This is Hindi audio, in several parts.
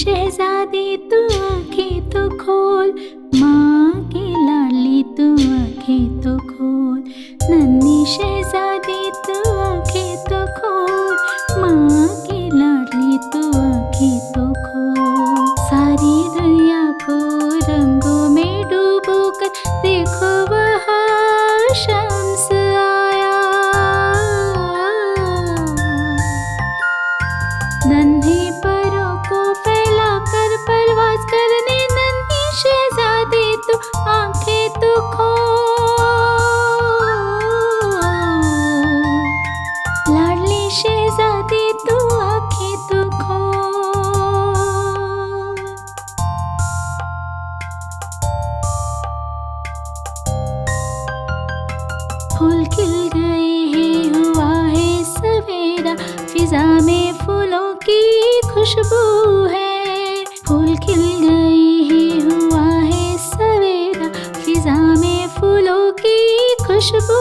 शहजादी तू आंखें तो खोल, माँ की लाडली तू आंखें तो खोल। नन्ही शहजादी तू आंखें तो खोल, माँ की लाडली तू आंखें तो खोल। सारी दुनिया को रंगों में डूबो कर देखो वहाँ शम्स आया। नन्हे परों को फैलाकर परवाज करने नन्ही शहजादी तू आंखें तो खोल। लाडली शहजादी तू आंखें तो खोल। फूल खिल गए हैं, हुआ है सवेरा, फिजा में फूलों की खुशबू है। फूल खिल गए हैं, हुआ है सवेरा, फिजा में फूलों की खुशबू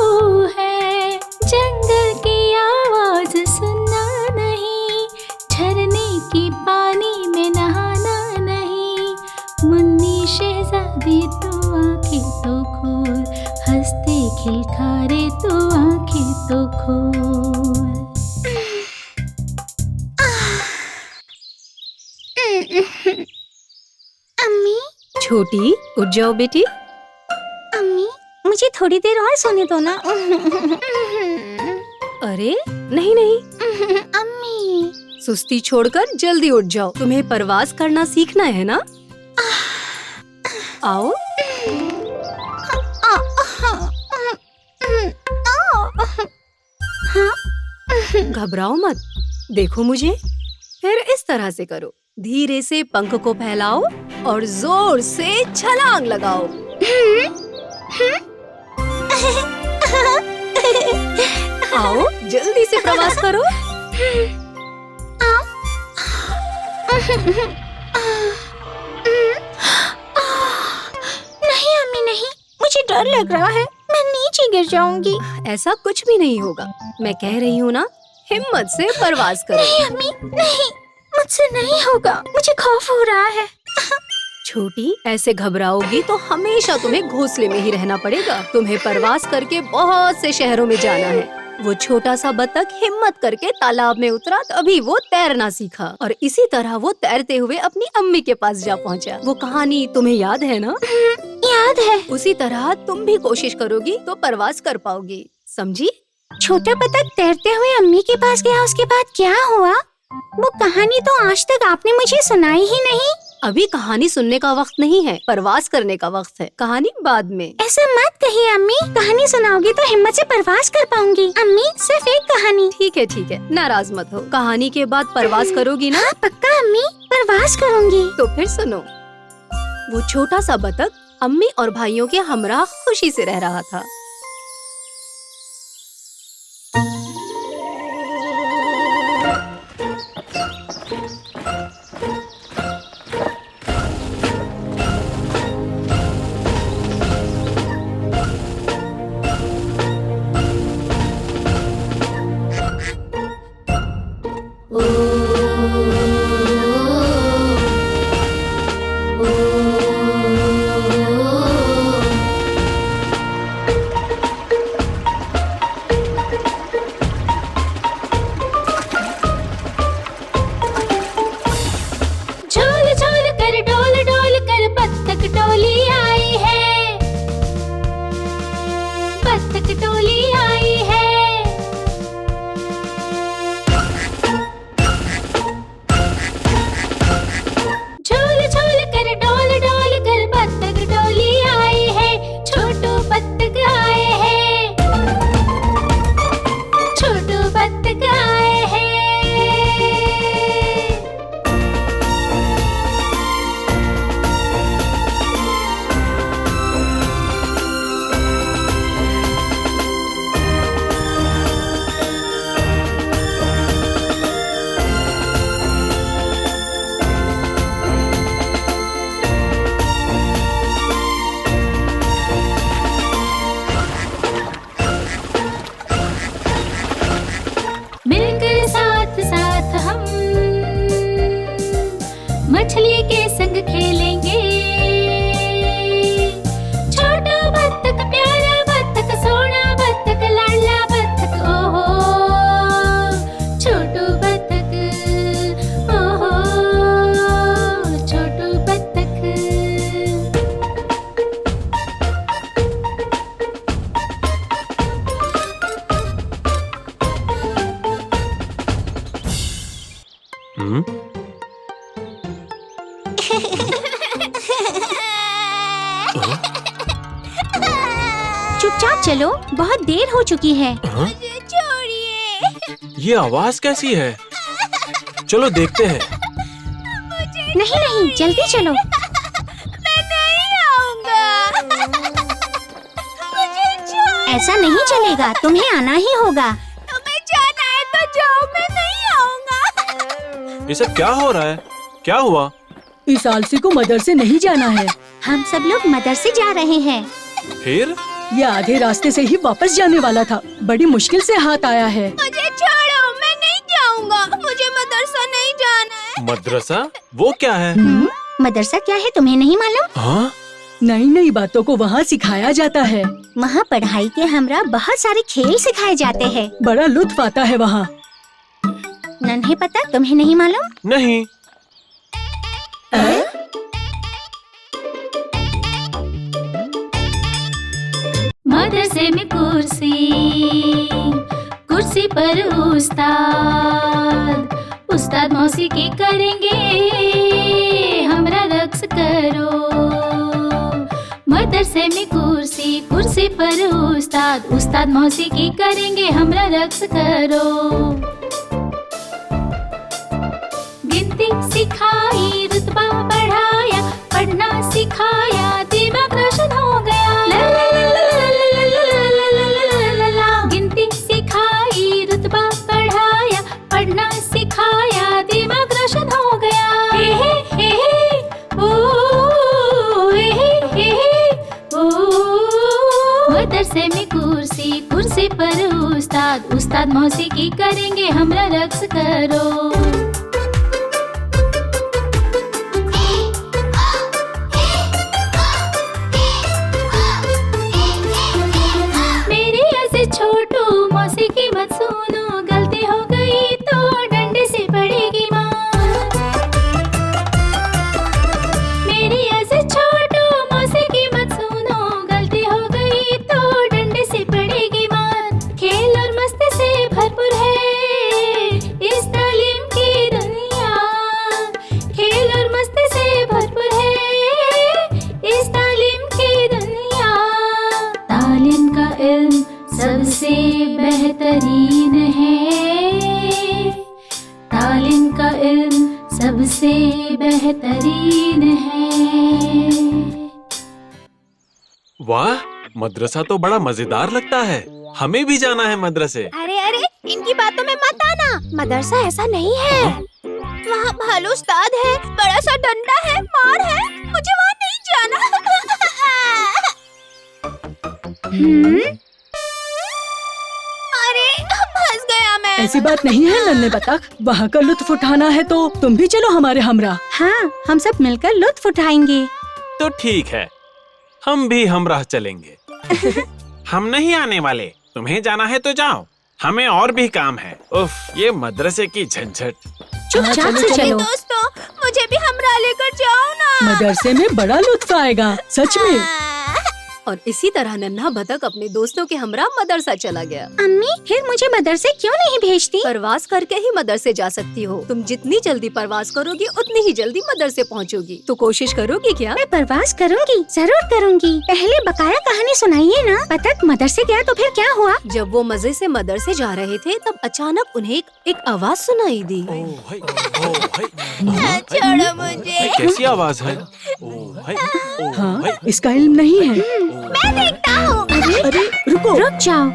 है। जंगल की आवाज सुनना नहीं, झरने की पानी में नहाना नहीं। मुन्नी शहजादी तू आंखें तो खोल, हंसते खिलखारे तू आंखें तो खोल। अम्मी, छोटी उठ जाओ बेटी। अम्मी मुझे थोड़ी देर और सोने दो ना। अरे नहीं नहीं, अम्मी सुस्ती छोड़कर जल्दी उठ जाओ। तुम्हें परवाज करना सीखना है ना। आओ। घबराओ मत, देखो मुझे। फिर इस तरह से करो, धीरे से पंख को फैलाओ और जोर से छलांग लगाओ। आओ जल्दी से प्रवास करो। नहीं अम्मी नहीं, मुझे डर लग रहा है, मैं नीचे गिर जाऊंगी। ऐसा कुछ भी नहीं होगा, मैं कह रही हूँ ना, हिम्मत से परवाज करो। नहीं अम्मी नहीं, मुझसे नहीं होगा, मुझे खौफ हो रहा है। छोटी, ऐसे घबराओगी तो हमेशा तुम्हें घोंसले में ही रहना पड़ेगा। तुम्हें परवास करके बहुत से शहरों में जाना है। वो छोटा सा बतख हिम्मत करके तालाब में उतरा, तभी वो तैरना सीखा और इसी तरह वो तैरते हुए अपनी अम्मी के पास जा पहुंचा। वो कहानी तुम्हें याद है ना? याद है। उसी तरह तुम भी कोशिश करोगी तो परवास कर पाओगी, समझी? छोटा बतख तैरते हुए अम्मी के पास गया, उसके बाद क्या हुआ? वो कहानी तो आज तक आपने मुझे सुनाई ही नहीं। अभी कहानी सुनने का वक्त नहीं है, परवास करने का वक्त है। कहानी बाद में। ऐसा मत कहिए अम्मी, कहानी सुनाओगी तो हिम्मत से परवास कर पाऊंगी। अम्मी सिर्फ एक कहानी। ठीक है, नाराज मत हो। कहानी के बाद परवास करोगी ना? हाँ, पक्का अम्मी, परवास करूंगी। तो फिर सुनो। वो छोटा सा बतख अम्मी और भाइयों के हमराह खुशी से रह रहा था। हम्म? चुपचाप चलो, बहुत देर हो चुकी है। हाँ? छोड़िए। ये आवाज कैसी है? चलो देखते हैं। नहीं नहीं, जल्दी चलो। मैं नहीं आऊंगा। मुझे छोड़। ऐसा नहीं चलेगा, तुम्हें आना ही होगा। तुम्हें जाना है तो जाओ, मैं नहीं आऊंगा। ये सब क्या हो रहा है? क्या हुआ? इस आलसी को मदरसे नहीं जाना है। हम सब लोग मदरसे जा रहे हैं। फिर? ये आधे रास्ते से ही वापस जाने वाला था, बड़ी मुश्किल से हाथ आया है। मुझे छोड़ो, मैं नहीं जाऊंगा। मुझे मदरसा नहीं जाना है। मदरसा? वो क्या है? मदरसा क्या है तुम्हें नहीं मालूम? हाँ? नई नई बातों को वहाँ सिखाया जाता है। वहाँ पढ़ाई के हमरा बहुत सारे खेल सिखाए जाते हैं। बड़ा लुत्फ आता है वहाँ। नन्हे पता, तुम्हें नहीं मालूम? नहीं। मदरसे में कुर्सी, कुर्सी पर उस्ताद, उस्ताद मौसीकी करेंगे, हमरा रक्स करो। मदरसे में कुर्सी, कुर्सी पर उस्ताद, उस्ताद मौसीकी करेंगे, हमरा रक्स करो। गिनती सिखाई, रुतबा बढ़ाया, पढ़ना सिखाया, दिमाग रोशन हो गया। ला ला ला ला ला ला ला ला ला ला। गिनती सिखाई, रुतबा बढ़ाया, पढ़ना सिखाया, दिमाग रोशन हो गया। हे हे हे ओ, हे ओ। मदरसे में कुर्सी, कुर्सी पर उस्ताद, उस्ताद मौसीकी करेंगे, हमरा रक्स करो। छोटू मौसीकी मत सुनो, गलती हो गई तो डंडे से पड़ेगी मार। मेरी ऐसे छोटू मौसीकी मत सुनो, गलती हो गई तो डंडे से पड़ेगी मार। खेल और मस्ती से भरपूर है इस तालीम की दुनिया, खेल और मस्ती से भरपूर है इस तालीम की दुनिया। तालीम का इल्म सबसे बेहतरीन है, तालीम का इल्म सबसे बेहतरीन है। वाह, मदरसा तो बड़ा मजेदार लगता है। हमें भी जाना है मदरसे। अरे अरे, इनकी बातों में मत आना। मदरसा ऐसा नहीं है। वहाँ भालू उस्ताद है, बड़ा सा डंडा है, मार है। मुझे वहाँ नहीं जाना। अरे फंस गया मैं। ऐसी बात नहीं है नन्हे बतख, वहाँ का लुत्फ उठाना है तो तुम भी चलो हमारे हमरा। हाँ, हम सब मिलकर लुत्फ उठाएंगे। तो ठीक है, हम भी हमराह चलेंगे। हम नहीं आने वाले, तुम्हें जाना है तो जाओ, हमें और भी काम है। उफ, ये मदरसे की झंझट। चुपचाप से चलो। दोस्तों, मुझे भी हमरा लेकर जाओ ना। मदरसे में बड़ा लुत्फ आएगा, सच में। और इसी तरह नन्हा बतख अपने दोस्तों के हमरा मदरसा चला गया। अम्मी, फिर मुझे मदरसे क्यों नहीं भेजती? परवास करके ही मदरसे जा सकती हो। तुम जितनी जल्दी परवास करोगी उतनी ही जल्दी मदरसे पहुंचोगी। तो कोशिश करोगी क्या? मैं परवास करूंगी, जरूर करूंगी। पहले बकाया कहानी सुनाइए ना। बतख मदरसे गया तो फिर क्या हुआ? जब वो मजे से मदरसे जा रहे थे तब अचानक उन्हें एक आवाज सुनाई दी। छोड़ो मुझे। कैसी आवाज है? हाँ, इसका इल्म नहीं है। मैं देखता हूँ। अरे रुको, रुक जाओ।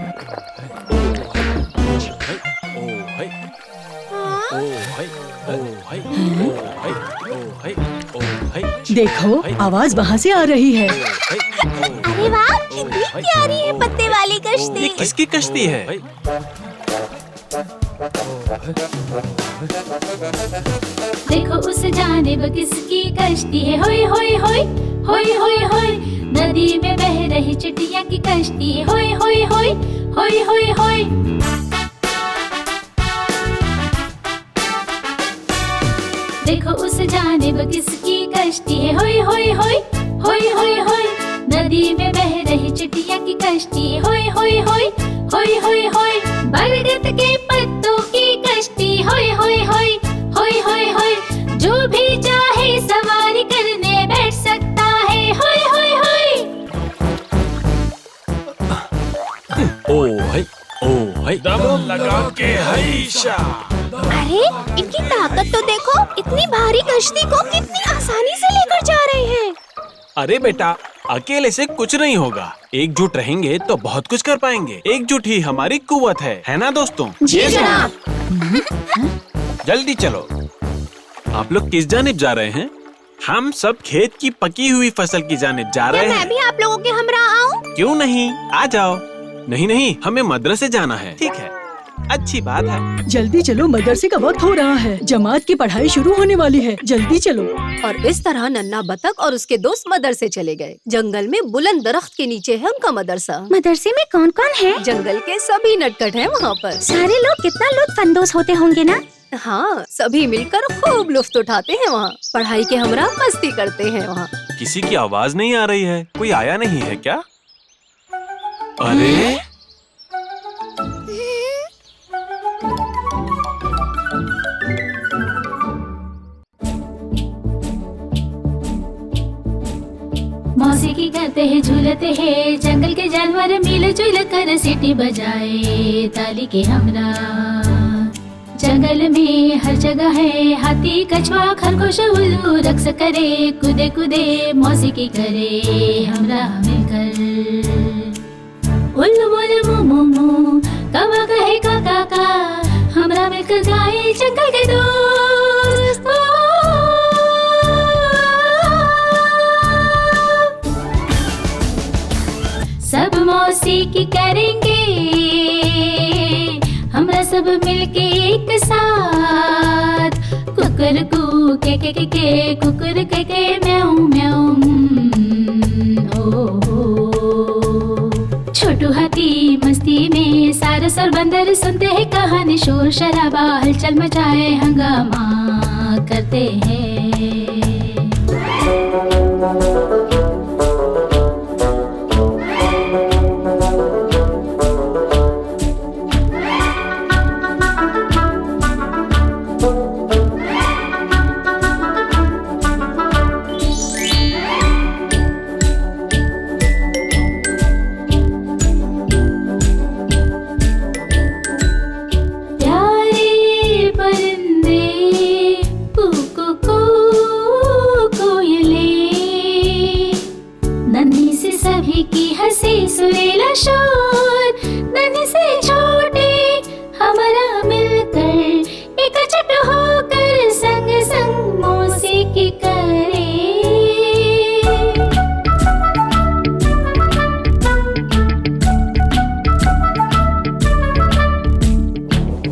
देखो आवाज वहाँ से आ रही है। अरे वाह, कितनी प्यारी है पत्ते वाली ये कश्ती। किसकी कश्ती है? देखो उस जानिब किसकी कश्ती है। होय होय होय होय होय होय। नदी में बह रही चिड़िया की कश्ती है। होय होय होय होय होय होय। देखो उस जानिब किसकी कश्ती है। होय होय होय होय होय होय। नदी में बह रही चिड़िया की कश्ती है। होय होय होय होय होय होय। बरगद के पत्तों की कश्ती। होय होय होय होय होय दम लगा के हईशा। अरे इनकी ताकत तो देखो, इतनी भारी कश्ती को कितनी आसानी से लेकर जा रहे हैं। अरे बेटा, अकेले से कुछ नहीं होगा, एकजुट रहेंगे तो बहुत कुछ कर पाएंगे। एकजुट ही हमारी कुव्वत है ना दोस्तों? जी जनाब। जल्दी चलो। आप लोग किस जानिब जा रहे हैं? हम सब खेत की पकी हुई फसल की जानिब जा रहे मैं हैं। भी आप लोगों के हमरा आऊं? क्यों नहीं, आ जाओ। नहीं नहीं, हमें मदरसे जाना है। ठीक है, अच्छी बात है। जल्दी चलो, मदरसे का वक्त हो रहा है, जमात की पढ़ाई शुरू होने वाली है, जल्दी चलो। और इस तरह नन्हा बतख और उसके दोस्त मदरसे चले गए। जंगल में बुलंद दरख्त के नीचे है उनका मदरसा। मदरसे में कौन कौन है? जंगल के सभी नटखट हैं वहाँ पर। सारे लोग कितना लुत्फानंदोज होते होंगे ना? हाँ, सभी मिलकर खूब लुफ्त उठाते हैं वहाँ। पढ़ाई के हमरा मस्ती करते हैं वहाँ। किसी की आवाज नहीं आ रही है। कोई आया नहीं है क्या? अरे मौसीकी करते हैं, झूलते हैं, जंगल के जानवर मिल जुल कर सीटी बजाए ताली के हमरा। जंगल में हर जगह है हाथी, कछुआ, खरगोश, उल्लू, रक्स करे, कूदे कूदे मौसीकी करे हमरा मिलकर। उल्लू बोले मू मू मू, कौवा कहे का का का, हमरा मिलकर गाए जंगल के दोस्त। सब मौसीकी करेंगे हमरा सब मिलके एक साथ। कुकर कू के कुकर के म्याऊ म्याऊ। ओ छोटू हाथी मस्ती में, सारस और बंदर सुनते हैं कहानी, शोर शराबा हलचल मचाए हंगामा करते हैं। सुरीला शोर, नन्ही से छोटे हमारा मिलकर, एकजुट होकर संग संग मौसीकी करे।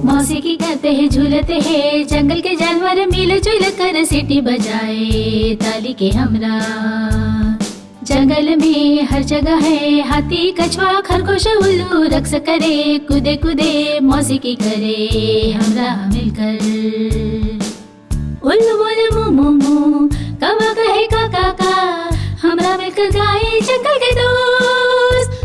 मौसीकी करते हैं, झूलते हैं, जंगल के जानवर मिल जुल कर सीटी बजाए ताली के हमरा। जंगल में हर जगह है हाथी, कछुआ, खरगोश, उल्लू, रक्स करे, कूदे कूदे मौसीकी करे हमरा मिलकर। उल्लू बोले मू मू मू, कौवा कहे का का का, हमरा मिलकर गाए जंगल के दोस्त।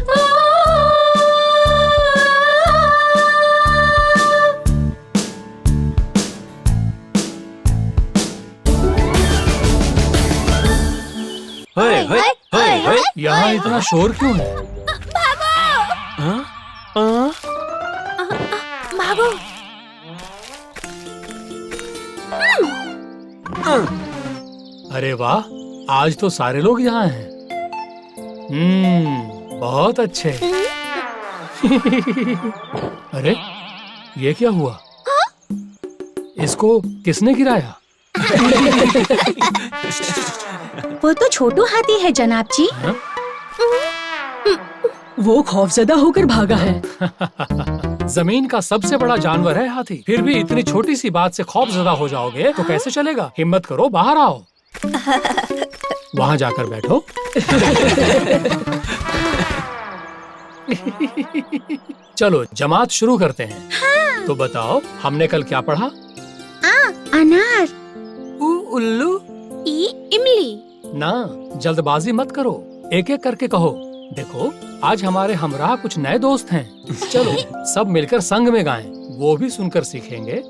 यहाँ इतना शोर क्यों है? भागो। अरे वाह, आज तो सारे लोग यहाँ हैं। बहुत अच्छे। अरे ये क्या हुआ? इसको किसने गिराया? वो तो छोटू हाथी है जनाब जी। वो खौफजदा होकर भागा है। जमीन का सबसे बड़ा जानवर है हाथी, फिर भी इतनी छोटी सी बात से खौफजदा हो जाओगे तो कैसे चलेगा? हिम्मत करो, बाहर आओ। वहाँ जाकर बैठो। चलो जमात शुरू करते हैं। हाँ। तो बताओ, हमने कल क्या पढ़ा? अनार, उल्लू, इमली। ना, जल्दबाजी मत करो, एक एक करके कहो। देखो, आज हमारे हमराह कुछ नए दोस्त हैं। चलो सब मिलकर संग में गाएं, वो भी सुनकर सीखेंगे।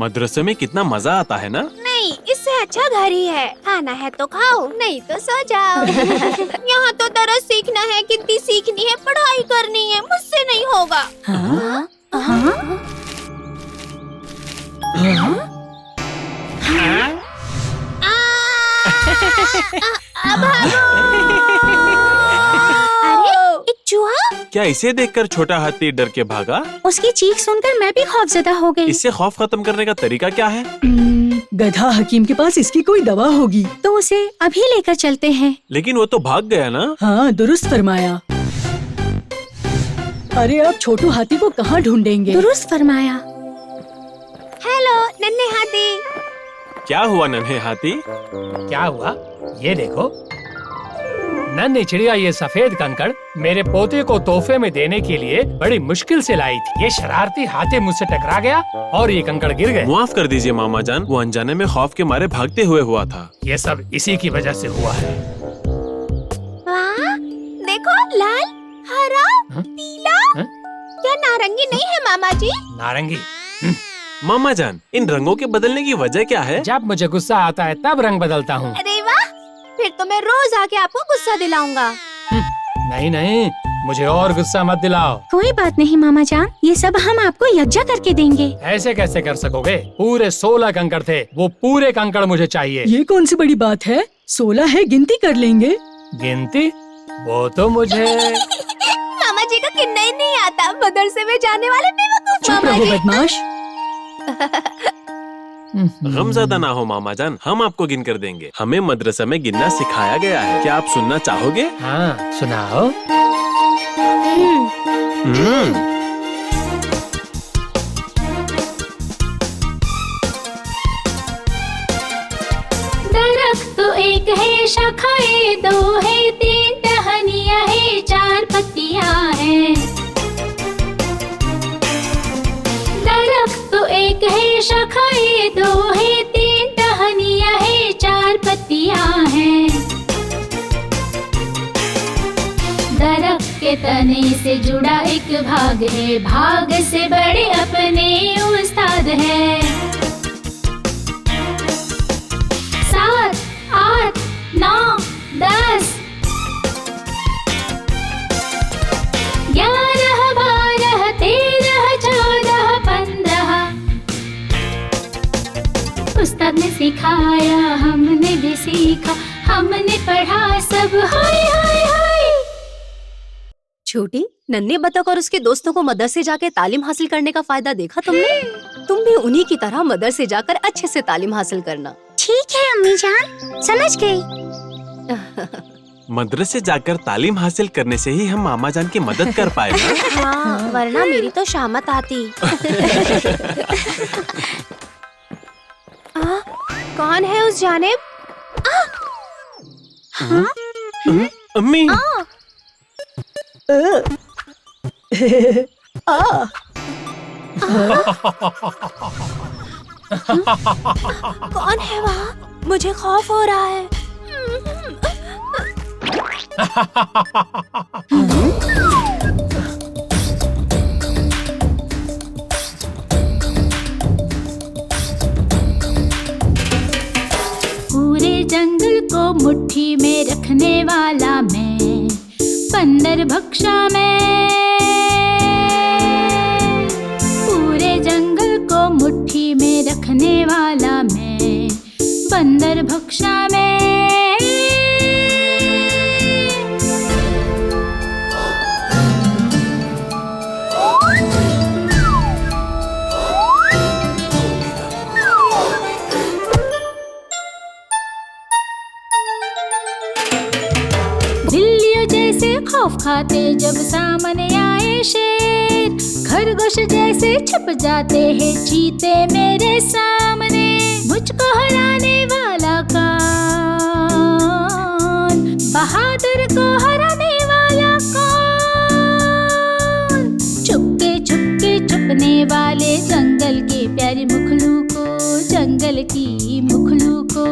मदरसे में कितना मजा आता है ना। नहीं, इससे अच्छा घर ही है। खाना है तो खाओ, नहीं तो सो जाओ। यहाँ तो दरस सीखना है, गिनती सीखनी है, पढ़ाई करनी है, मुझसे नहीं होगा। हाँ? अरे, एक चूहा! क्या इसे देखकर छोटा हाथी डर के भागा? उसकी चीख सुनकर मैं भी खौफजदा हो गई। इससे खौफ खत्म करने का तरीका क्या है? गधा हकीम के पास इसकी कोई दवा होगी। तो उसे अभी लेकर चलते हैं। लेकिन वो तो भाग गया ना। हाँ, दुरुस्त फरमाया। अरे अब छोटू हाथी को कहाँ ढूंढेंगे? दुरुस्त फरमाया। हेलो नन्हे हाथी। क्या हुआ नन्हे हाथी? क्या हुआ? ये देखो, नन्ही चिड़िया ये सफेद कंकड़ मेरे पोते को तोहफे में देने के लिए बड़ी मुश्किल से लाई थी। ये शरारती हाथी मुझसे टकरा गया और ये कंकड़ गिर गए। माफ कर दीजिए मामा जान, वो अनजाने में खौफ के मारे भागते हुए हुआ था। ये सब इसी की वजह से हुआ है। वाह, देखो लाल, हरा, हाँ? पीला। हाँ? क्या नारंगी नहीं है मामा जी? नारंगी। मामा जान, इन रंगों के बदलने की वजह क्या है? जब मुझे गुस्सा आता है तब रंग बदलता हूँ। अरे वाह, फिर तो मैं रोज आके आपको गुस्सा दिलाऊंगा। नहीं नहीं, मुझे और गुस्सा मत दिलाओ। कोई बात नहीं मामा जान, ये सब हम आपको यकजा करके देंगे। ऐसे कैसे कर सकोगे? पूरे 16 कंकड़ थे, वो पूरे कंकड़ मुझे चाहिए। ये कौन सी बड़ी बात है? 16 है, गिनती कर लेंगे। गिनती? वो तो मुझे मामा जी का गिनना ही नहीं आता। मदरसे में जाने वाले बेवकूफ चुप मामा रहो जी। बदमाश। गमज़दा ना हो मामा जान, हम आपको गिन कर देंगे। हमें मदरसा में गिनना सिखाया गया है। क्या आप सुनना चाहोगे? हाँ, सुनाओ। दरख्त तो एक है, शाखाएं दो है, 3 टहनियां है, 4 पत्तियां है। दरख्त तो एक है, शाखाएं दो है, 3 टहनियां है, 4 पत्तियां है। दरख्त के तने से जुड़ा एक भाग है, भाग से बड़े अपने उस्ताद है। 7, 8, 9, 10, 11, 12, 13, 14, 15। उस्ताद ने सिखाया, हमने भी सीखा, हमने पढ़ा सब, हाय हाय हाय। छोटी, नन्हे बतख और उसके दोस्तों को मदरसे जाके तालीम हासिल करने का फायदा देखा तुमने? तुम भी उन्हीं की तरह मदरसे जाकर अच्छे से तालीम हासिल करना। ठीक है अम्मी जान, समझ गई। मदरसे जाकर तालीम हासिल करने से ही हम मामा जान की मदद कर पाए ना। हाँ, वरना मेरी तो शामत आती। कौन है उस जानिब? अम्मी, कौन है वहाँ? मुझे खौफ हो रहा है। पूरे जंगल को मुट्ठी में रखने वाला मैं, बंदर भक्षा मैं। पूरे जंगल को मुट्ठी में रखने वाला मैं, बंदर भक्षा मैं। बिल्लियों जैसे खौफ खाते जब सामने आए शेर, खरगोश जैसे छुप जाते हैं चीते मेरे सामने। मुझको हराने वाला कौन, बहादुर को हराने वाला कौन? छुपके छुपके छुपने वाले जंगल के प्यारे मुखलू को, जंगल की मुखलू को।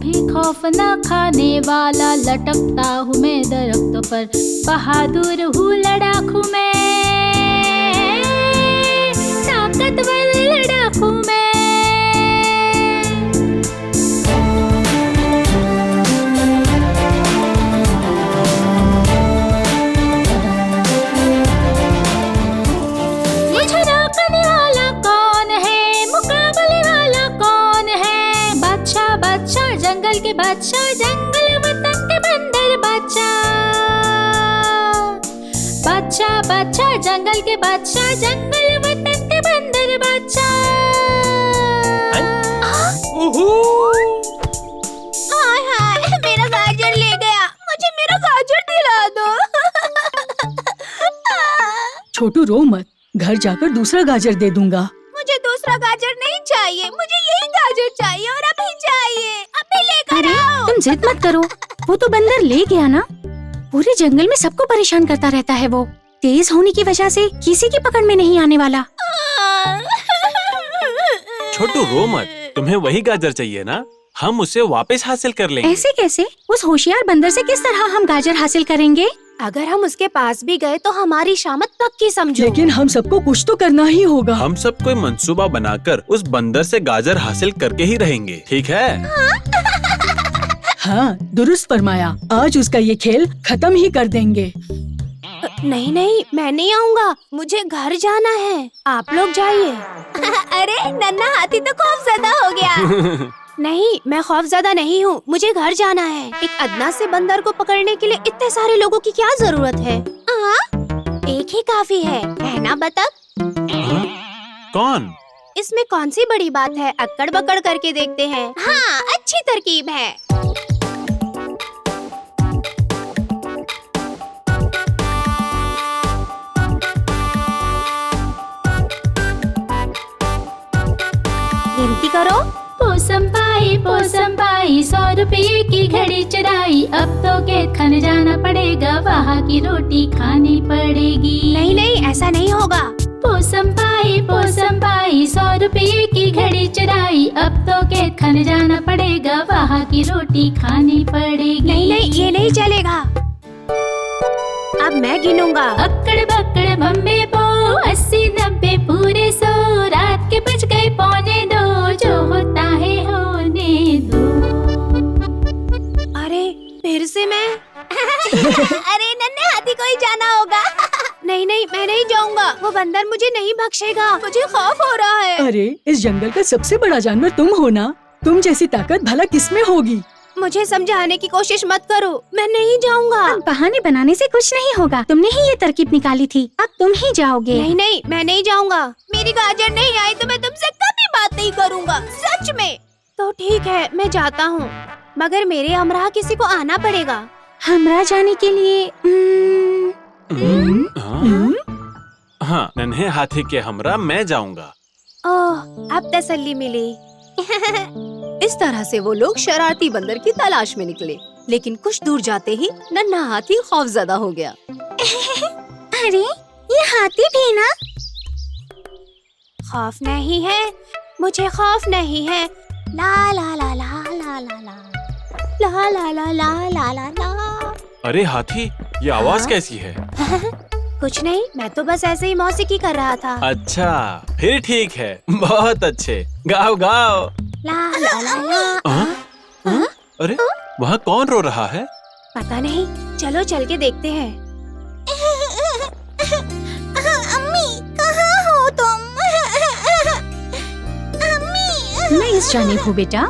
कभी खौफ न खाने वाला, लटकता हूँ मैं दरख्त पर, बहादुर हूँ लड़ाकू मैं, ताकतवर लड़ाकू मैं। मुझे रोकने वाला कौन है, मुकाबले वाला कौन है, बादशाह बादशाह जंगल के बादशाह, जंगल वतन के बंदर बादशाह, बादशाह बादशाह जंगल के बादशाह, जंगल वतन के बंदर बादशाह। हाय हाय, मेरा गाजर ले गया, मुझे मेरा गाजर दिला दो। छोटू रो मत, घर जाकर दूसरा गाजर दे दूंगा। मुझे दूसरा गाजर नहीं चाहिए, मुझे यही गाजर चाहिए और अभी चाहिए, अभी लेकर आओ। तुम जिद मत करो, वो तो बंदर ले गया ना। पूरे जंगल में सबको परेशान करता रहता है वो, तेज होने की वजह से किसी की पकड़ में नहीं आने वाला। छोटू रो मत, तुम्हें वही गाजर चाहिए ना, हम उसे वापस हासिल कर लेंगे। ऐसे कैसे? उस होशियार बंदर से किस तरह हम गाजर हासिल करेंगे? अगर हम उसके पास भी गए तो हमारी शामत पक्की समझो। लेकिन हम सबको कुछ तो करना ही होगा। हम सब कोई मंसूबा बनाकर उस बंदर से गाजर हासिल करके ही रहेंगे, ठीक है? हाँ, दुरुस्त फरमाया। आज उसका ये खेल खत्म ही कर देंगे। नहीं नहीं, मैं नहीं आऊँगा, मुझे घर जाना है, आप लोग जाइए। अरे नन्हा हाथी तो खौफज़दा हो गया। नहीं, मैं खौफज़दा नहीं हूँ, मुझे घर जाना है। एक अदना से बंदर को पकड़ने के लिए इतने सारे लोगों की क्या जरूरत है? एक ही काफी है ना बतख? हाँ? कौन? इसमें कौन सी बड़ी बात है, अक्कड़ बक्कड़ करके देखते हैं। हाँ, अच्छी तरकीब है। गिनती करो। पोसम पाई 100 रुपये की घड़ी चुराई, अब तो खेत खाने जाना पड़ेगा, वहाँ की रोटी खानी पड़ेगी। नहीं नहीं, ऐसा नहीं होगा। पोसम पाई 100 रुपये की घड़ी चुराई, अब तो खेत खाने जाना पड़ेगा, वहाँ की रोटी खानी पड़ेगी। नहीं नहीं, ये नहीं चलेगा। अब मैं गिनूंगा। अक्कड़ बक्कड़ बम्बे बो, 80 90 पूरे 100, रात के बज गए 1:45, जो होता है होने दो। अरे फिर से मैं। अरे नन्हे हाथी को ही जाना होगा। नहीं नहीं, मैं नहीं जाऊंगा, वो बंदर मुझे नहीं बख्शेगा, मुझे खौफ हो रहा है। अरे इस जंगल का सबसे बड़ा जानवर तुम हो ना, तुम जैसी ताकत भला किसमें होगी? मुझे समझाने की कोशिश मत करो, मैं नहीं जाऊंगा। अब बहाने बनाने से कुछ नहीं होगा, तुमने ही ये तरकीब निकाली थी, अब तुम ही जाओगे। नहीं नहीं, मैं नहीं जाऊंगा। मेरी गाजर नहीं आई तो मैं तुमसे कभी बात नहीं करूंगा, सच में। तो ठीक है, मैं जाता हूँ, मगर मेरे हमरा किसी को आना पड़ेगा। हमरा जाने के लिए हाँ, नन्हे हाथी के हमरा मैं जाऊंगा। ओह, अब तसल्ली मिली। इस तरह से वो लोग शरारती बंदर की तलाश में निकले, लेकिन कुछ दूर जाते ही नन्हा हाथी खौफज़दा हो गया। अरे ये हाथी भी ना? खौफ नहीं है, मुझे खौफ नहीं है। ला ला ला ला ला ला ला ला ला ला ला ला ला ला। अरे हाथी, ये आवाज कैसी है? कुछ नहीं, मैं तो बस ऐसे ही मौसीकी कर रहा था। अच्छा, फिर ठीक है, बहुत अच्छे, गाओ गाओ। ला ला ला ला। हाँ? अरे वहाँ कौन रो रहा है? पता नहीं, चलो चल के देखते हैं। अम्मी, कहाँ हो तुम? अम्मी। मैं इस जानिब हूँ बेटा।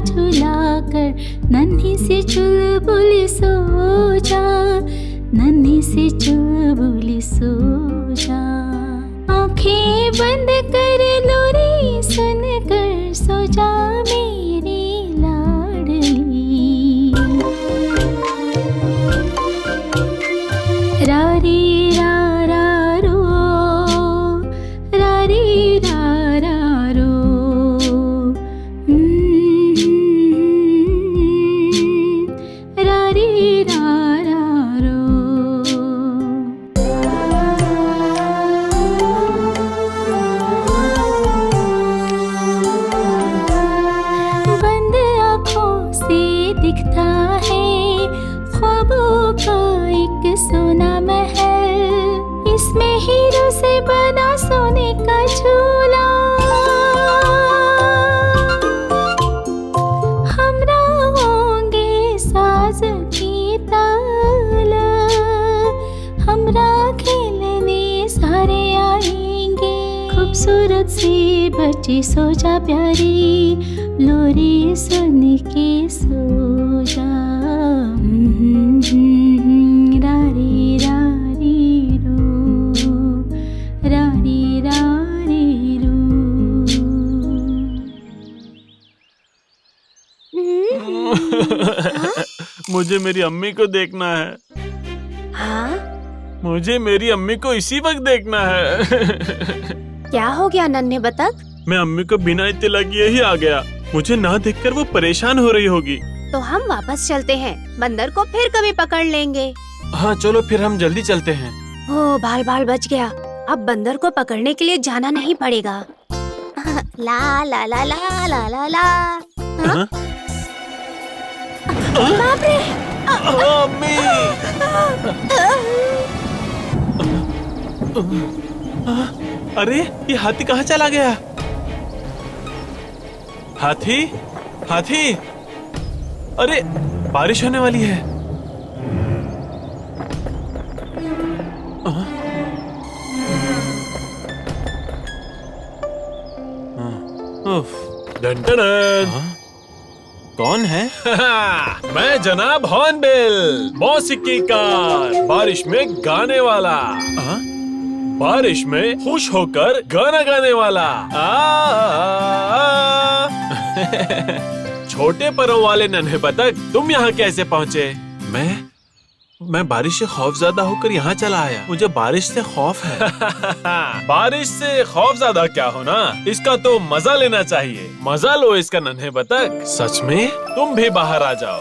झुला कर नन्ही सी चुलबुल सो जा, नन्ही सी चुलबुल सो जा। आंखें बंद कर लो रे, सुन कर सो जा मेरी एक सोना महल, इसमें हीरो से बना सोने का झूला। हमरा होंगे साज की ताल, हमरा खेलने सारे आएंगे। खूबसूरत सी बच्ची सो जा प्यारी, लोरी सुन के सो जा। रारी रारी रू, रारी रारी रू। मुझे मेरी अम्मी को देखना है। हाँ, मुझे मेरी अम्मी को इसी वक्त देखना है। क्या हो गया नन्हे बतख? मैं अम्मी को बिना इत्तला किए ही आ गया। मुझे ना देखकर वो परेशान हो रही होगी। तो हम वापस चलते हैं, बंदर को फिर कभी पकड़ लेंगे। हाँ चलो फिर हम जल्दी चलते हैं। ओ बाल बाल बच गया। अब बंदर को पकड़ने के लिए जाना नहीं पड़ेगा। ला ला ला ला ला ला ला। हाँ? बाप रे! अम्मी! अरे ये हाथी कहाँ चला गया? हाथी, हाथी! अरे बारिश होने वाली है। उफ, डन डन डन। कौन है? मैं जनाब हॉर्नबिल, मौसीकी कार, बारिश में गाने वाला। बारिश में खुश होकर गाना गाने वाला। छोटे परों वाले नन्हे बतख, तुम यहाँ कैसे पहुँचे? मैं बारिश से खौफज़दा होकर यहाँ चला आया। मुझे बारिश से खौफ है। बारिश से खौफज़दा क्या होना, इसका तो मजा लेना चाहिए। मजा लो इसका नन्हे बतख। सच में तुम भी बाहर आ जाओ।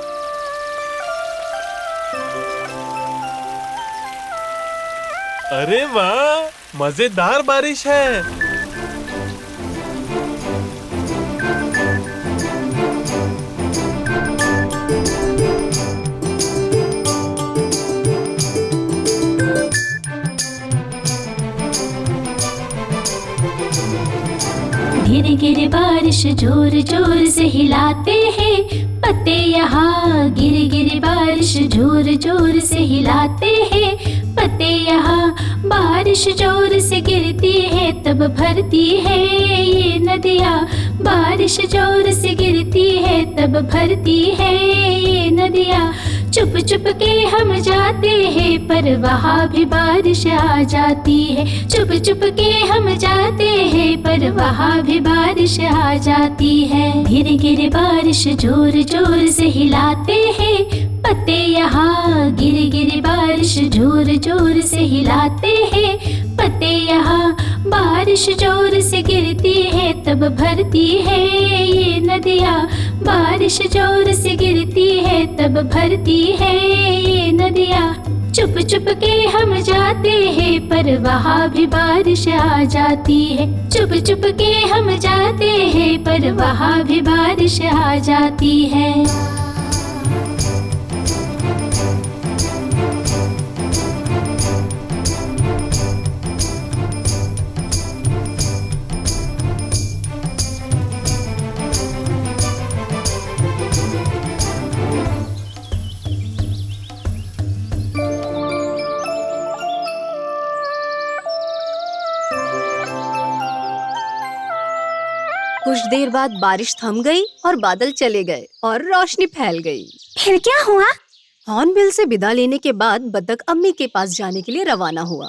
अरे वाह, मजेदार बारिश है। गिर गिर बारिश जोर जोर से हिलाते हैं पत्ते यहाँ। गिर गिर बारिश जोर जोर से हिलाते हैं पत्ते यहाँ। बारिश जोर से गिरती है तब भरती है ये नदियाँ। बारिश जोर से गिरती है तब भरती है ये नदियाँ। चुप चुप के हम जाते हैं पर वहाँ भी बारिश आ जाती है। चुप चुप के हम जाते हैं पर वहाँ भी बारिश आ जाती है। गिर गिर बारिश जोर जोर से हिलाते हैं पत्ते यहाँ। गिर गिर बारिश जोर जोर से हिलाते हैं पत्ते यहाँ। बारिश जोर से गिरती है तब भरती है ये नदियाँ। बारिश जोर से गिरती है तब भरती है ये नदियाँ। चुप चुप के हम जाते हैं पर वहाँ भी बारिश आ जाती है। चुप चुप के हम जाते हैं पर वहाँ भी बारिश आ जाती है। कुछ देर बाद बारिश थम गई और बादल चले गए और रोशनी फैल गई। फिर क्या हुआ? हॉर्नबिल से विदा लेने के बाद बतख अम्मी के पास जाने के लिए रवाना हुआ।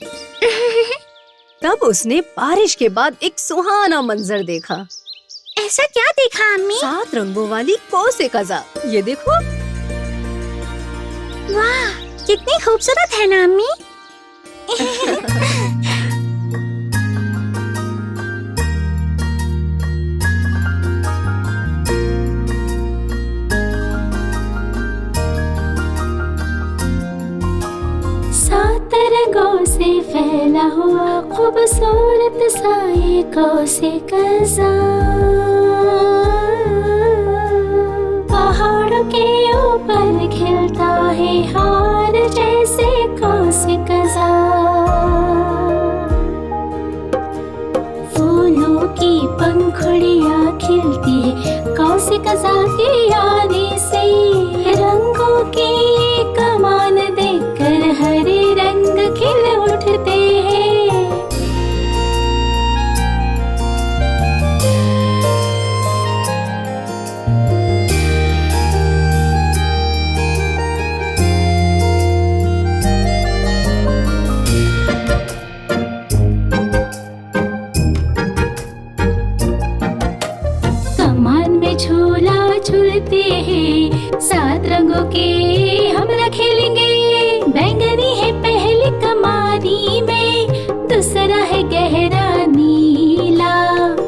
तब उसने बारिश के बाद एक सुहाना मंजर देखा। ऐसा क्या देखा अम्मी? 7 रंगों वाली कोसे कज़ा। ये देखो। वाह, कितनी खूबसूरत है ना अम्मी? रंगों से फैला हुआ खूबसूरत साए कोसे कज़ा। पहाड़ों के ऊपर खिलता है हार जैसे से कज़ा, फूलों की पंखुड़ियाँ खिलती है कौ से कज़ा के आने से। रंगों की कमान देखकर हरे रंग खिल उठते हैं। कमान में झूला झूलते हैं, 7 रंगों के हमरा खेलेंगे। बैंगनी है पहले कमानी में, दूसरा है गहरा नीला,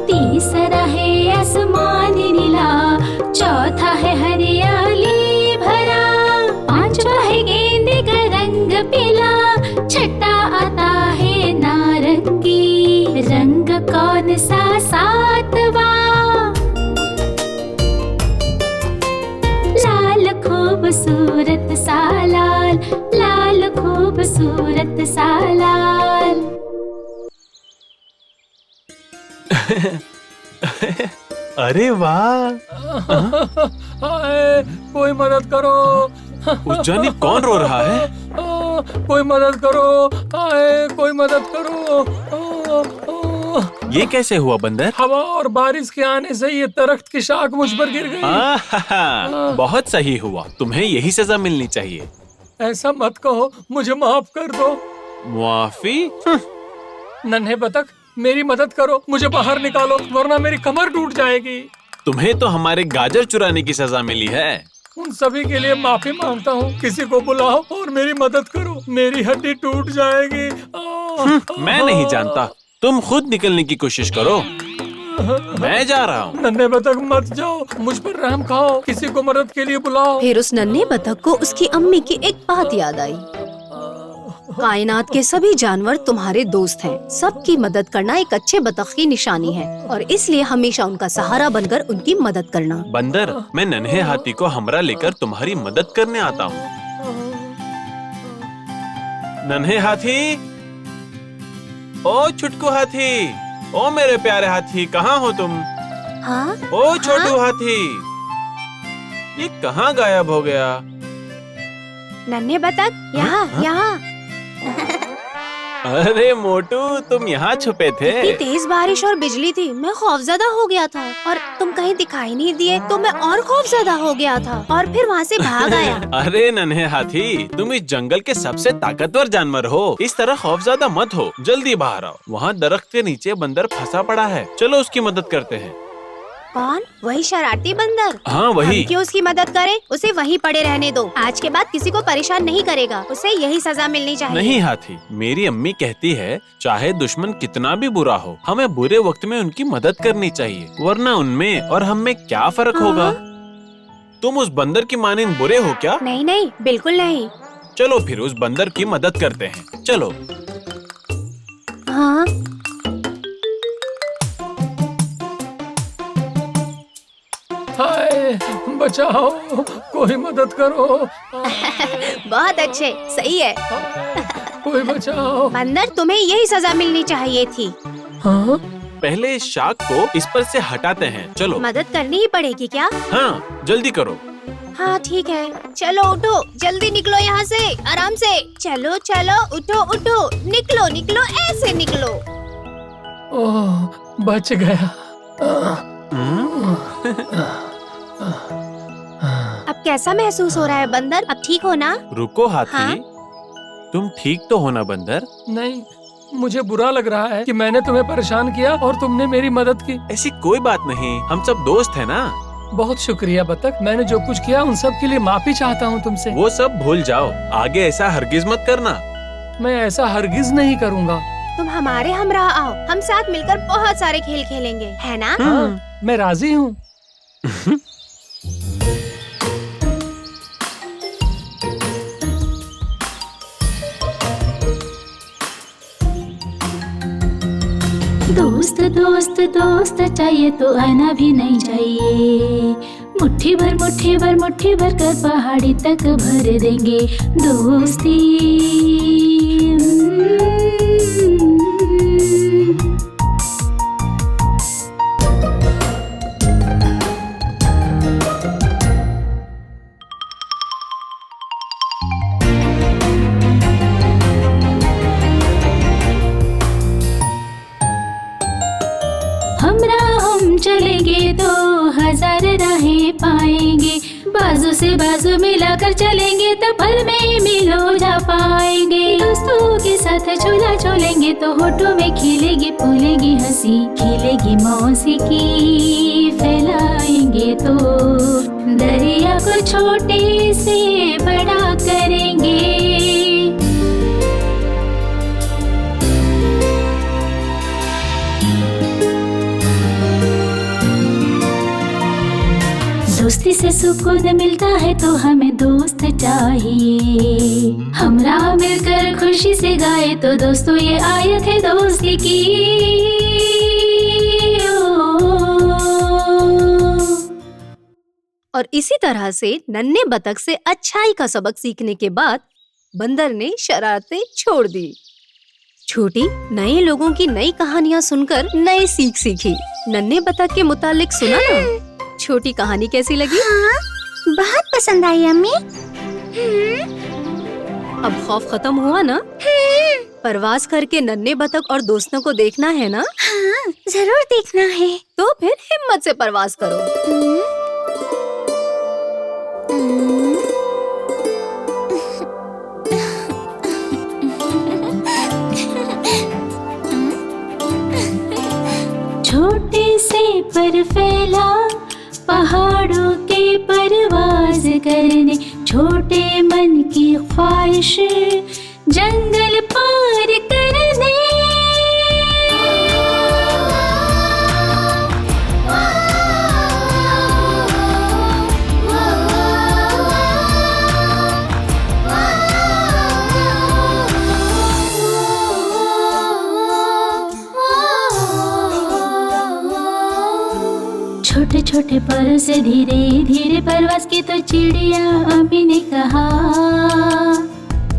तीसरा है आसमानी नीला, चौथा है हरियाली भरा, पांचवा है गेंदे का रंग पीला, छठा आता है नारंगी। रंग कौन सा 7वां? लाल खूबसूरत सा लाल, लाल खूबसूरत सा लाल। अरे वाह, हाय, कोई मदद करो। उज्जैनी कौन रो रहा है? कोई मदद करो, हाय, कोई मदद करो। ये कैसे हुआ बंदर? हवा और बारिश के आने से ये दरख्त की शाख मुझ पर गिर गई। बहुत सही हुआ, तुम्हें यही सजा मिलनी चाहिए। ऐसा मत कहो, मुझे माफ कर दो। मुआफी? नन्हे बतख, मेरी मदद करो, मुझे बाहर निकालो, वरना मेरी कमर टूट जाएगी। तुम्हें तो हमारे गाजर चुराने की सजा मिली है। उन सभी के लिए माफी मांगता हूँ। किसी को बुलाओ और मेरी मदद करो, मेरी हड्डी टूट जाएगी। मैं नहीं जानता, तुम खुद निकलने की कोशिश करो, मैं जा रहा हूँ। नन्हे बतख मत जाओ, मुझ पर रहम खाओ, किसी को मदद के लिए बुलाओ। फिर उस नन्हे बतख को उसकी अम्मी की एक बात याद आई। कायनात के सभी जानवर तुम्हारे दोस्त हैं। सबकी मदद करना एक अच्छे बतख की निशानी है और इसलिए हमेशा उनका सहारा बनकर उनकी मदद करना। बंदर, मैं नन्हे हाथी को हमरा लेकर तुम्हारी मदद करने आता हूँ। नन्हे हाथी, ओ छुटकू हाथी, ओ मेरे प्यारे हाथी, कहाँ हो तुम? हाँ? ओ छोटू हाथी, ये कहाँ गायब हो गया? नन्हे बतख, यहाँ यहाँ। अरे मोटू, तुम यहाँ छुपे थे? इतनी तेज बारिश और बिजली थी, मैं खौफजदा हो गया था और तुम कहीं दिखाई नहीं दिए तो मैं और खौफजदा हो गया था और फिर वहाँ से भाग आया। अरे नन्हे हाथी, तुम इस जंगल के सबसे ताकतवर जानवर हो, इस तरह खौफजदा मत हो, जल्दी बाहर आओ। वहाँ दरख्त के नीचे बंदर फंसा पड़ा है, चलो उसकी मदद करते हैं। कौन? वही शरारती बंदर? हाँ वही। हम क्यों उसकी मदद करें? उसे वहीं पड़े रहने दो, आज के बाद किसी को परेशान नहीं करेगा, उसे यही सजा मिलनी चाहिए। नहीं हाथी, मेरी अम्मी कहती है चाहे दुश्मन कितना भी बुरा हो, हमें बुरे वक्त में उनकी मदद करनी चाहिए, वरना उनमें और हम में क्या फर्क होगा? तुम उस बंदर की मानिंद बुरे हो क्या? नहीं नहीं, बिल्कुल नहीं। चलो फिर उस बंदर की मदद करते हैं, चलो। हाँ? हाय, बचाओ, कोई मदद करो। बहुत अच्छे, सही है। कोई बचाओ। बंदर, तुम्हें यही सजा मिलनी चाहिए थी। हाँ? पहले इस शाख को इस पर से हटाते हैं, चलो। मदद करनी ही पड़ेगी क्या? हाँ, जल्दी करो। हाँ ठीक है, चलो उठो, जल्दी निकलो यहाँ से, आराम से। चलो चलो, उठो उठो, निकलो निकलो, ऐसे निकलो। ओह, बच गया। अब कैसा महसूस हो रहा है बंदर? अब ठीक हो ना? रुको हाथी, हाँ? तुम ठीक तो हो ना बंदर? नहीं, मुझे बुरा लग रहा है कि मैंने तुम्हें परेशान किया और तुमने मेरी मदद की। ऐसी कोई बात नहीं, हम सब दोस्त हैं ना। बहुत शुक्रिया बतख, मैंने जो कुछ किया उन सब के लिए माफी चाहता हूँ तुमसे। वो सब भूल जाओ, आगे ऐसा हरगिज मत करना। मैं ऐसा हरगिज नहीं करूँगा। तुम हमारे हमरा आओ, हम साथ मिलकर बहुत सारे खेल खेलेंगे, है ना? हाँ, मैं राजी हूँ। दोस्त दोस्त दोस्त चाहिए तो आना भी नहीं चाहिए। मुट्ठी भर कर पहाड़ी तक भर देंगे दोस्ती। हमरा हम चलेंगे तो हजार राहें पाएंगे, बाजू से बाजू मिलाकर चलेंगे तो पल में मिलो जा पाएंगे। दोस्तों के साथ झूला झूलेंगे तो होठों में खिलेगी फूलेगी हंसी, खिलेगी मौसीकी। फैलाएंगे तो दरिया को छोटे से बड़ा करेंगे। दोस्ती से सुकून मिलता है तो हमें दोस्त चाहिए। हमरा मिलकर खुशी से गाए तो दोस्तों ये आयत है दोस्ती की। और इसी तरह से नन्हे बतख से अच्छाई का सबक सीखने के बाद बंदर ने शरारतें छोड़ दी। छोटी नए लोगों की नई कहानियाँ सुनकर नई सीख सीखी। नन्हे बतख के मुतालिक सुना ना? छोटी कहानी कैसी लगी? हाँ, बहुत पसंद आई अम्मी। अब खौफ खत्म हुआ ना? परवाज करके नन्हे बतख और दोस्तों को देखना है ना? हाँ, जरूर देखना है। तो फिर हिम्मत से परवाज करो। छोटे से पर फैला पहाड़ों के परवाज करने, छोटे मन की ख्वाहिश जंगल पार करने। छोटे छोटे पर से धीरे धीरे परवास की तो चिड़िया अम्मी ने कहा,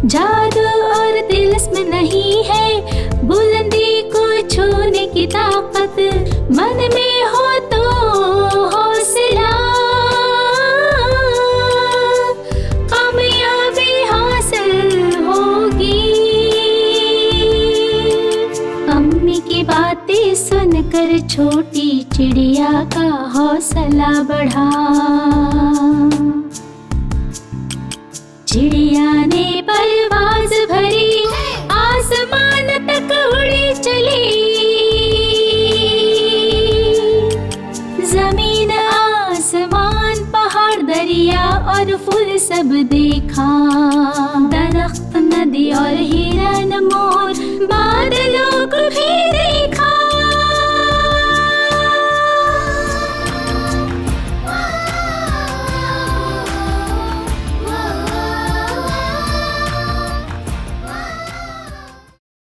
जादू और तिलिस्म नहीं है बुलंदी को छूने की ताकत, मन में हो तो हौसला कामयाबी हासिल होगी। अम्मी की बातें सुनकर छोटी चिड़िया का हौसला बढ़ा। चिड़िया ने परवाज भरी, आसमान तक उड़ी चली। जमीन आसमान पहाड़ दरिया और फूल सब देखा, दरख्त नदी और हिरन मोर